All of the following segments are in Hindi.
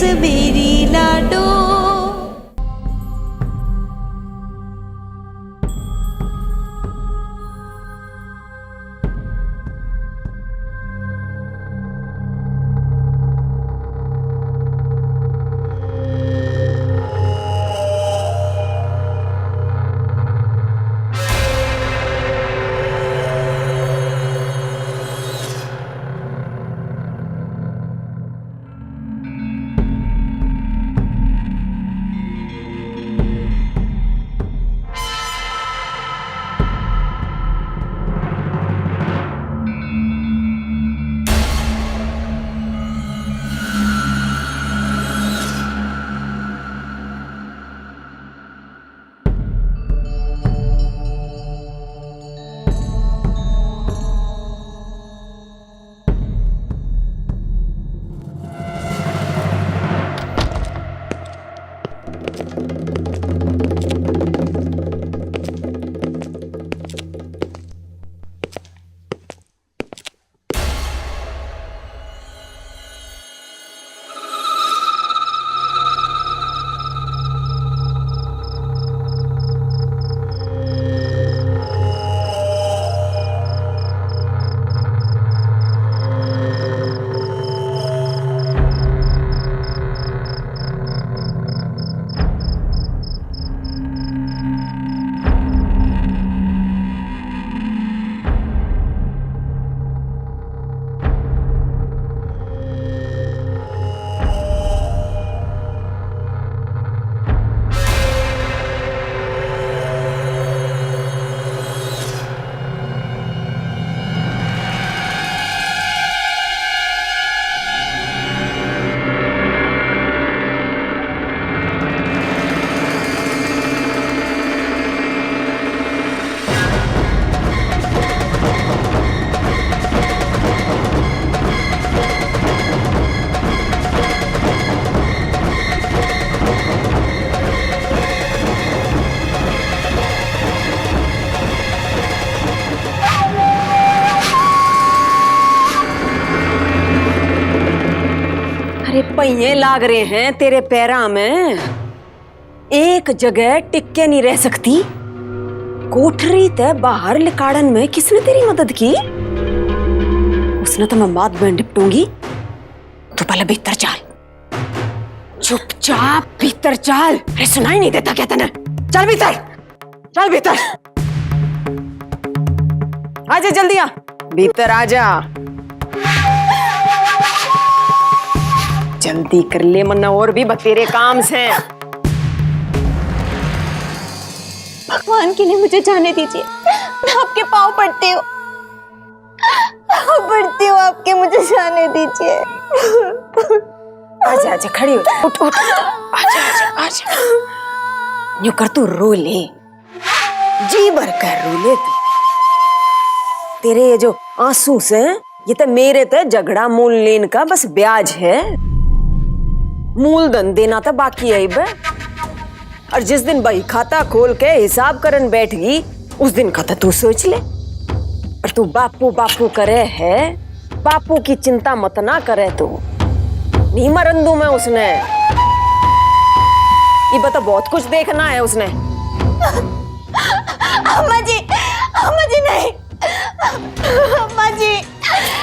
मेरी लाडो। अरे पहिए लाग रहे हैं तेरे पैरा में, एक जगह टिक के नहीं रह सकती। कोठरी ते बाहर लिकाड़न में किसने तेरी मदद की? उसने तो मैं बाद में निपटूंगी। तू पहले भीतर चल, चुपचाप भीतर चल। अरे सुनाई नहीं देता क्या तने? चल भीतर, चल भीतर। आजा जल्दी आ, भीतर आजा। जल्दी कर ले मन्ना, और भी बतेरे काम से। भगवान के लिए मुझे जाने दीजिए, मैं आपके पाँव पड़ती हूँ, पड़ती हूँ आपके, मुझे जाने दीजिए। आजा आजा, खड़ी हो, उठ उठ, आजा आजा आजा। यूं कर, तू रो ले, जी भर कर रो ले तू। तेरे ये जो आंसू से, ये तो मेरे ते झगड़ा मूल लेन का बस ब्याज है। मूलधन देना तो बाकी है बे। और जिस दिन बही खाता खोल के हिसाब करन बैठ गई, उस दिन का तो तू सोच ले। और तू बापू बापू करे है, बापू की चिंता मत ना करे तू। नहीं मरन दूं मैं उसने। ये बता, बहुत कुछ देखना है उसने। अम्मा जी नहीं, अम्मा जी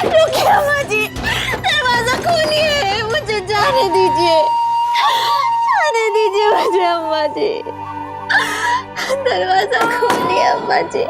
रुकिए, अम्मा जी दरवाजा खोलिए, मुझे जाने दीजिए, जाने दीजिए मुझे अम्मा जी, दरवाजा खोलिए अम्मा जी।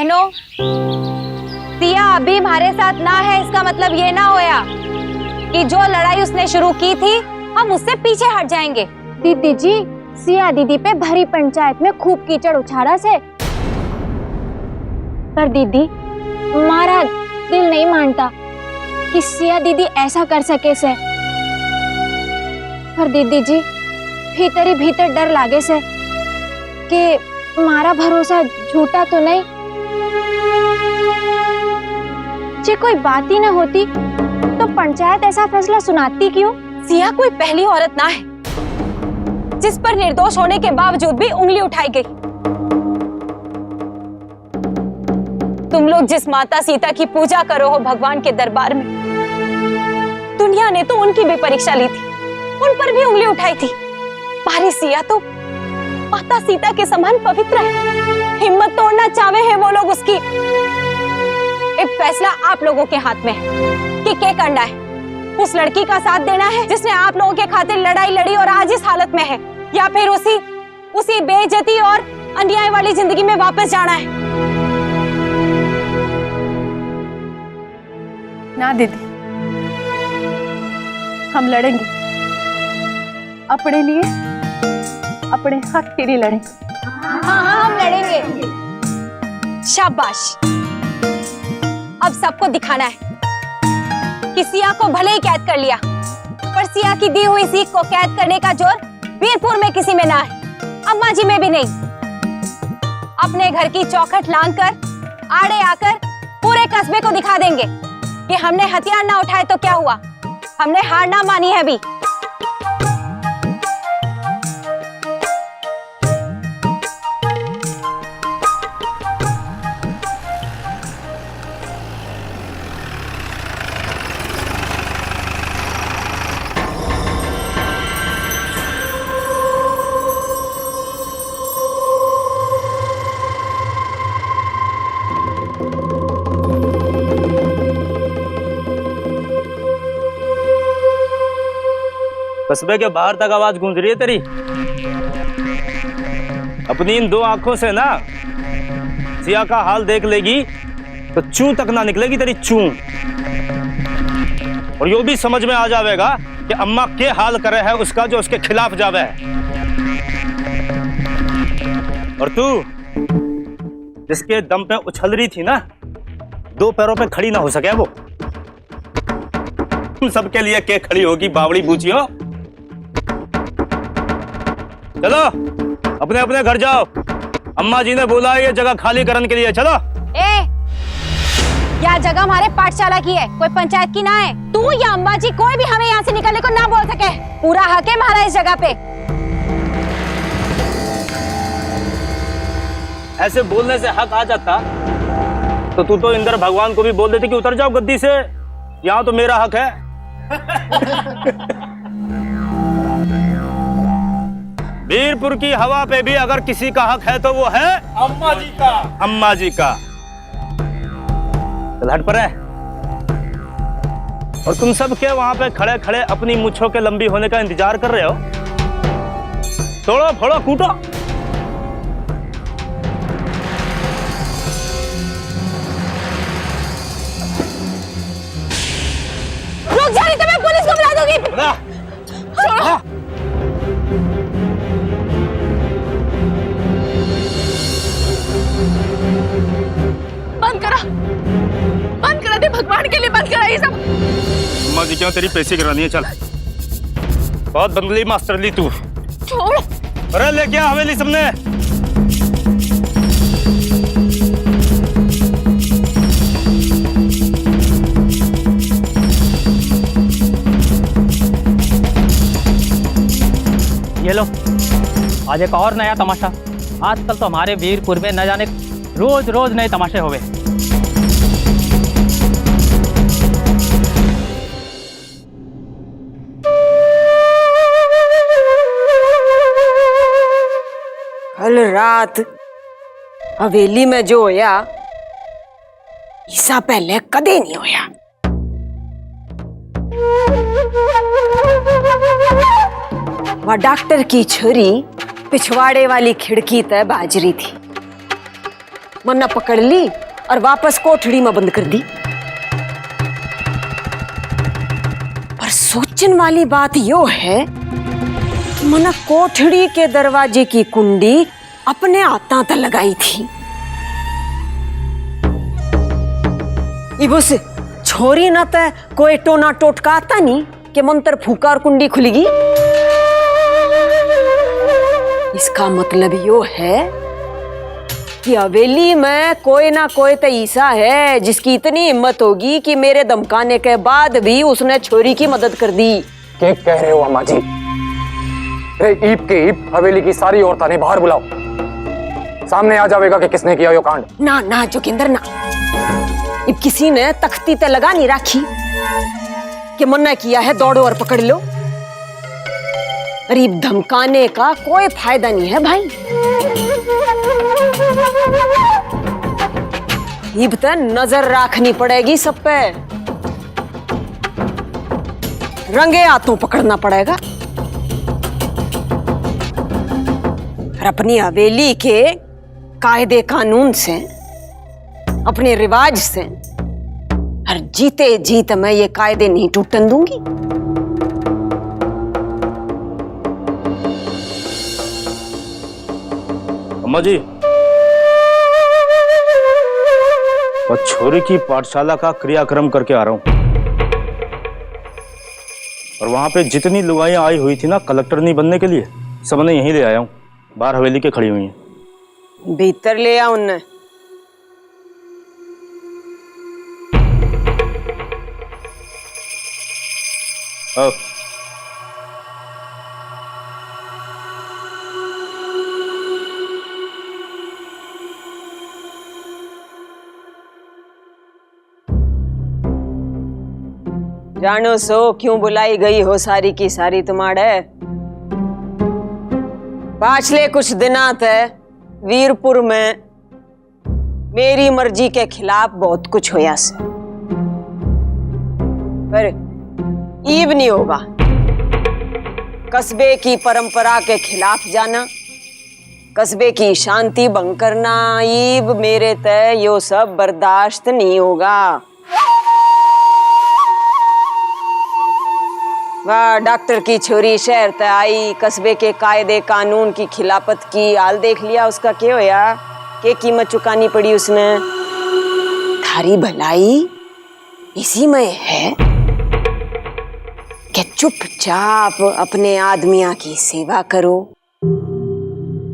बहनों, सिया अभी हमारे साथ ना है, इसका मतलब ये ना होया कि जो लड़ाई उसने शुरू की थी हम उससे पीछे हट जाएंगे। दीदी जी, सिया दीदी पे भरी पंचायत में खूब कीचड़ उछाड़ा से, पर दीदी हमारा दिल नहीं मानता कि सिया दीदी ऐसा कर सके से। पर दीदी जी, भीतर ही भीतर डर लागे से कि हमारा भरोसा झूठा तो नहीं। जे कोई बात ही ना होती तो पंचायत ऐसा फैसला सुनाती क्यों? सिया कोई पहली औरत ना है जिस पर निर्दोष होने के बावजूद भी उंगली उठाई गई। तुम लोग जिस माता सीता की पूजा करो हो भगवान के दरबार में, दुनिया ने तो उनकी भी परीक्षा ली थी, उन पर भी उंगली उठाई थी। हमारी सिया तो माता सीता के समान पवित्र है। हिम्मत तोड़ना चाहे हैं वो लोग उसकी। एक फैसला आप लोगों के हाथ में है कि क्या करना है। उस लड़की का साथ देना है जिसने आप लोगों के खातिर लड़ाई लड़ी और आज इस हालत में है, या फिर उसी बेइज्जती और अन्याय वाली जिंदगी में वापस जाना है। ना दीदी, हम लड़ेंगे अपने लिए, अपने हक के लिए लड़ेंगे। हाँ, हम लड़ेंगे। शाबाश। अब सबको दिखाना है कि सिया को भले ही कैद कर लिया, पर सिया की दी हुई सीख को कैद करने का जोर वीरपुर में किसी में ना है, अम्मा जी में भी नहीं। अपने घर की चौखट लांघकर आड़े आकर पूरे कस्बे को दिखा देंगे कि हमने हथियार ना उठाए तो क्या हुआ, हमने हार ना मानी है भी। कस्बे के बाहर तक आवाज गूंज रही है तेरी। अपनी इन दो आंखों से ना सिया का हाल देख लेगी तो चूं तक ना निकलेगी तेरी चूं। और यो भी समझ में आ जाएगा कि अम्मा के हाल करे है उसका जो उसके खिलाफ जावे है। और तू जिसके दम पे उछल रही थी ना, दो पैरों पे खड़ी ना हो सके वो। तुम सबके लिए के खड़ी होगी बावड़ी बूचियों। चलो अपने अपने घर जाओ, अम्मा जी ने बोला है ये जगह खाली करने के लिए। चलो। यह जगह हमारे पाठशाला की है, कोई पंचायत की ना है। तू या अम्मा जी कोई भी हमें यहाँ से निकलने को ना बोल सके। पूरा हक है हमारा इस जगह पे। ऐसे बोलने से हक आ जाता तो तू तो इंद्र भगवान को भी बोल देती कि उतर जाओ गद्दी से, यहाँ तो मेरा हक है। वीरपुर की हवा पे भी अगर किसी का हक है तो वो है अम्मा जी का। अम्मा जी का। हट पर है। और तुम सब क्या वहां पे खड़े खड़े अपनी मुच्छों के लंबी होने का इंतजार कर रहे हो? तोड़ो फोड़ो कूटो। रुक जा, नहीं तो मैं पुलिस को बुला दूंगी। बंद करा दे, भगवान के लिए बंद करा ये सब। अम्मा जी क्यों तेरी पैसे गिरानी है? चल, बहुत बंदली मास्टर ली तू। छोड़। अरे ले क्या हवेली सबने। ये लो, आज एक और नया तमाशा। आजकल तो हमारे वीरपुर में न जाने रोज रोज नए तमाशे होवे। कल रात हवेली में जो होया, इससे पहले कदे नहीं होया। वह डॉक्टर की छोरी पिछवाड़े वाली खिड़की ते बाजरी थी। मन्ना पकड़ ली और वापस कोठड़ी में बंद कर दी। पर सोचने वाली बात यो है कि मन्ना कोठड़ी के दरवाजे की कुंडी अपने हाथों तक लगाई थी। इब उस छोरी न तो कोई टोना टोटका आता नहीं कि मंत्र फूका और कुंडी खुलेगी। इसका मतलब यो है कि हवेली में कोई ना कोई तो ऐसा है जिसकी इतनी हिम्मत होगी कि मेरे धमकाने के बाद भी उसने छोरी की मदद कर दी। क्या कह रहे हो अम्मा जी? अरे ईप के ईप हवेली की सारी औरतें ने बाहर बुलाओ, सामने आ जाएगा कि किसने किया यो कांड। ना ना जोगिंदर ना, इब किसी ने तख्ती ते लगा नहीं रखी कि मन्ना किया है दौड़ो और पकड़ लो। गरीब धमकाने का कोई फायदा नहीं है भाई। इब तो नजर रखनी पड़ेगी सब पे, रंगे हाथों पकड़ना पड़ेगा और अपनी हवेली के कायदे कानून से, अपने रिवाज से और जीते जीत मैं ये कायदे नहीं टूटन दूंगी। अम्मा जी, और छोरी की पाठशाला का क्रियाक्रम करके आ रहा हूं, और वहां पे जितनी लुगाइयां आई हुई थी ना कलेक्टर नहीं बनने के लिए, सबने यहीं ले आया हूं। बाहर हवेली के खड़ी हुई हैं। भीतर ले आ उन्हें। आओ। जानो सो क्यों बुलाई गई हो सारी की सारी तुम्हारे। पिछले कुछ दिनों से वीरपुर में मेरी मर्जी के खिलाफ बहुत कुछ होया से, पर ईब नहीं होगा। कस्बे की परंपरा के खिलाफ जाना, कस्बे की शांति भंग करना, ईब मेरे तय यो सब बर्दाश्त नहीं होगा। वाह, डॉक्टर की छोरी शहर तय आई, कस्बे के कायदे कानून की खिलाफत की, हाल देख लिया उसका क्या होया, क्या कीमत चुकानी पड़ी उसने। थारी भलाई इसी में है कि चुपचाप अपने आदमिया की सेवा करो,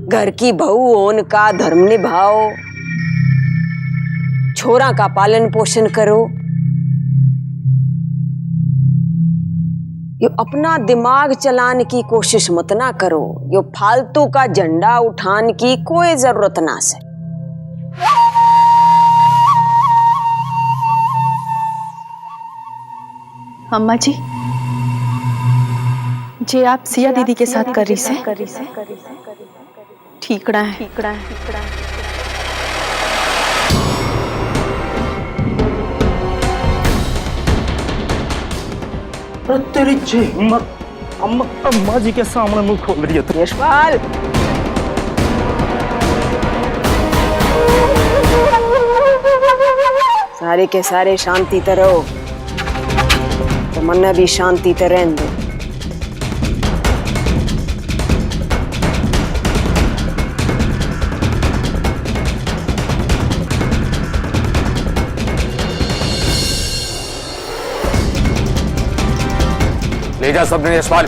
घर की बहू होने का धर्म निभाओ, छोरा का पालन पोषण करो। यो अपना दिमाग चलाने की कोशिश मत ना करो, यो फालतू का झंडा उठाने की कोई जरूरत ना से। अम्मा जी, जे आप सिया दीदी के साथ कर रही से ठीकड़ा है। तेरी जी हिम्मत अम्मा जी के सामने मुंह खोल रही है। यशपाल, सारे के सारे शांति ते रहो, तो मन भी शांति ते रहने दो। ले जा सबने यशपाल।